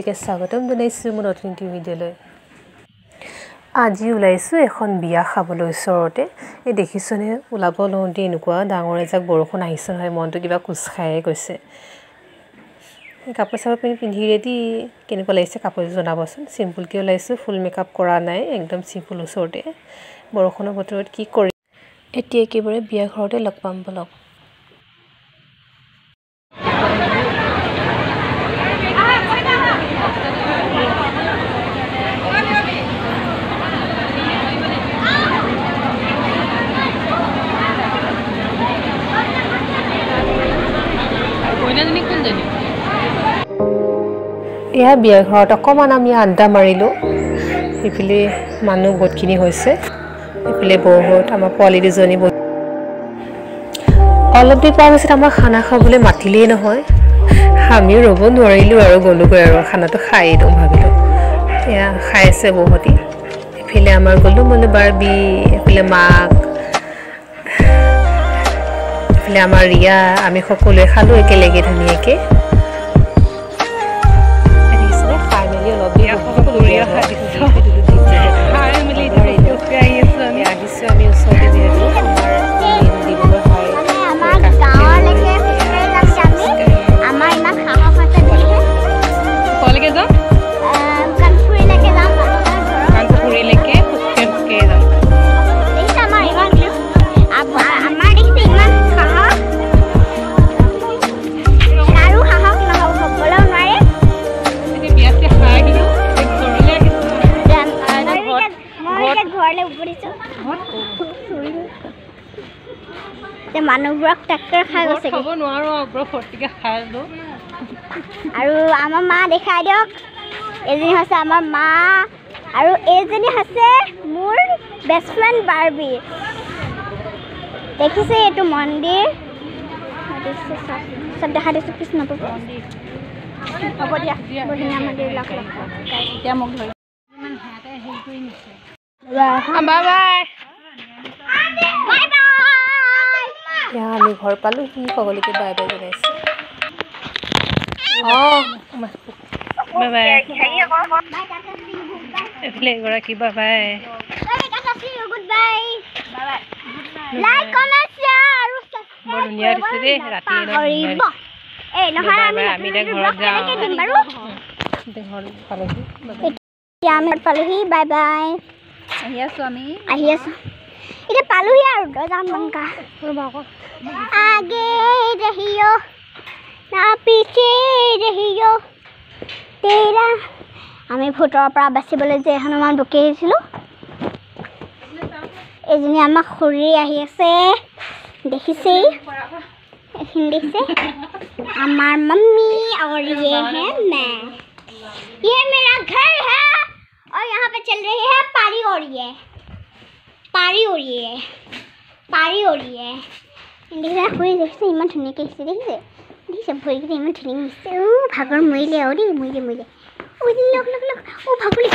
সকলোকে স্বাগতম জনাইছোঁ মোৰ নতুন ভিডিঅ'লৈ। আজি ওলাইছোঁ এখন বিয়া খাবলৈ ওচৰতে। এই দেখিছনে ওলাব লওঁতে এনেকুৱা ডাঙৰ এজাক বৰষুণ আহিছে নহয়, মনটো কিবা কোচ খায়ে গৈছে। কাপোৰ চাপোৰ পিন্ধি ৰেডি কেনেকুৱা লাগিছে কাপোৰযোৰ জনাবচোন। চিম্পুলকৈ ওলাইছোঁ, ফুল মেকআপ কৰা নাই, একদম চিম্পুল ওচৰতে। বৰষুণৰ বতৰত কি কৰি এতিয়া একেবাৰে বিয়া ঘৰতে লগ পাম বলক। এয়া বিয়া ঘৰত অকণমান আমি আড্ডা মাৰিলোঁ। এইফালে মানুহ বহুতখিনি হৈছে, এইফালে বহুত আমাৰ পোৱালি দুজনী অলপ দেৰি পোৱাৰ পিছত আমাৰ খানা খাবলৈ মাতিলেই নহয়, আমিও ৰ'ব নোৱাৰিলোঁ আৰু গ'লোগৈ আৰু খানাটো খায়েই দিওঁ ভাবিলোঁ। এয়া খাই আছে বহুতে। এইফালে আমাৰ গ'লোঁ মানে বাৰ্বি, এইফালে মাক, এইফালে আমাৰ ৰিয়া, আমি সকলোৱে খালোঁ একেলগে ধুনীয়াকৈ। আহিছোঁ আমি ওচৰতে যিহেতু মানুহবোৰক ট্ৰেক্টৰ খাই গৈছে খাব নোৱাৰো আৰু ফটিকে খাই লো। আৰু আমাৰ মা দেখাই দিয়ক, এজনী হৈছে আমাৰ মা আৰু এইজনী হৈছে মোৰ বেষ্ট ফ্ৰেণ্ড বাৰ্বি। দেখিছে এইটো মন্দিৰ, চব দেখা দিছোঁ কৃষ্ণ মন্দিৰ। হ'ব দিয়া, ধুনীয়া মন্দিৰ লগ এতিয়া মোক ধৰি আমি ঘৰ পালোঁ, সি সকলোকে বাই বাই জনাইছে। এইফালে এগৰাকী বাই বাই। বৰ ধুনীয়া দিছে দেই, ৰাতি আমি এতিয়া ঘৰত যাওঁ। পালোহি, বাই বাই। আহি আছোঁ এতিয়া পালোহি আৰু যাম বংকা। আগে ৰহিও না পিছে ৰহিও তেৰা। আমি ভূতৰ পৰা বাচিবলৈ যে হনুমান বকি আহিছিলোঁ। এজনী আমাৰ খুৰী আহি আছে, দেখিছেই, এইখিনি দেখিছে আমাৰ मम्मी और ये है मैं। ये मेरा घर है और यहाँ पे चल रही है पारी हो रही है, पारी हो रही है, पारी हो रही है। देखिए खुरी देखिए इमान धुनीयाকৈ আহিছে, দেখিছে দেখিছে ভৰিকেইটা ইমান ধুনীয়া আহিছে। ভাগৰ মৰিলে আৰু দেই, মৰিলে লগ ভাগৰ